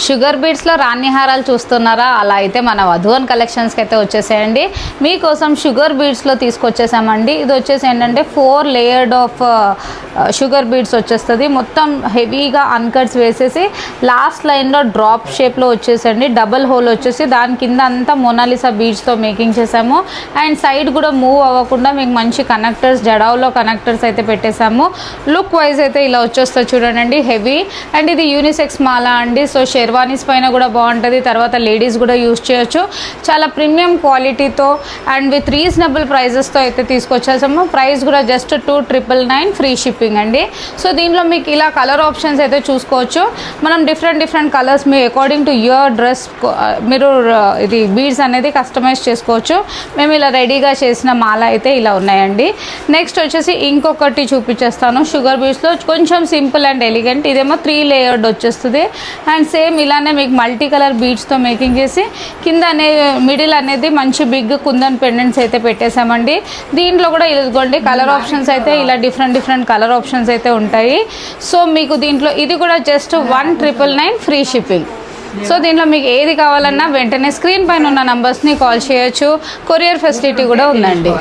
Sugar బీడ్స్లో రాణి హారాలు చూస్తున్నారా? అలా అయితే మన వధువన్ కలెక్షన్స్కి అయితే వచ్చేసేయండి. మీకోసం షుగర్ బీడ్స్లో తీసుకొచ్చేసామండి. ఇది వచ్చేసి ఏంటంటే 4 లేయర్డ్ ఆఫ్ షుగర్ బీడ్స్ వచ్చేస్తుంది. మొత్తం హెవీగా అన్కట్స్ వేసేసి లాస్ట్ లైన్లో డ్రాప్ షేప్లో వచ్చేసండి. డబల్ హోల్ వచ్చేసి దాని కింద అంతా మొనాలిసా బీడ్స్తో మేకింగ్ చేసాము. అండ్ సైడ్ కూడా మూవ్ అవ్వకుండా మీకు మంచి కనెక్టర్స్, జడావులో కనెక్టర్స్ అయితే పెట్టేసాము. లుక్ వైజ్ అయితే ఇలా వచ్చేస్తుంది చూడండి, హెవీ. అండ్ ఇది యూనిసెక్స్ మాల అండి. సో షెర్వానీస్ పైన కూడా బాగుంటుంది. తర్వాత లేడీస్ కూడా యూజ్ చేయొచ్చు. చాలా ప్రీమియం క్వాలిటీతో అండ్ విత్ రీజనబుల్ ప్రైజెస్తో అయితే తీసుకొచ్చేసాము. ప్రైస్ కూడా జస్ట్ 2,999 ఫ్రీ షిప్పింగ్ అండి. సో దీంట్లో మీకు ఇలా కలర్ ఆప్షన్స్ అయితే చూసుకోవచ్చు. మనం different colours me according to your dress మీరు ఇది బీడ్స్ అనేది కస్టమైజ్ చేసుకోవచ్చు. మేము ఇలా రెడీగా చేసిన మాల అయితే ఇలా ఉన్నాయండి. నెక్స్ట్ వచ్చేసి ఇంకొకటి చూపించేస్తాను. షుగర్ బీడ్స్లో కొంచెం సింపుల్ అండ్ ఎలిగెంట్. ఇదేమో 3 లేయర్డ్ వచ్చేస్తుంది. అండ్ సేమ్ ఇలానే మీకు మల్టీ కలర్ బీడ్స్తో మేకింగ్ చేసి కింద మిడిల్ అనేది మంచి బిగ్ కుందన్ పెండెంట్స్ అయితే పెట్టేసామండి. దీంట్లో కూడా ఇదిగోండి కలర్ ఆప్షన్స్ అయితే ఇలా డిఫరెంట్ కలర్ ఆప్షన్స్ అయితే ఉంటాయి. సో మీకు దీంట్లో ఇది కూడా జస్ట్ 1,999 ఫ్రీ షిప్పింగ్. సో దీంట్లో మీకు ఏది కావాలన్నా వెంటనే స్క్రీన్ పైన ఉన్న నంబర్స్ని కాల్ చేయొచ్చు. కొరియర్ ఫెసిలిటీ కూడా ఉందండి.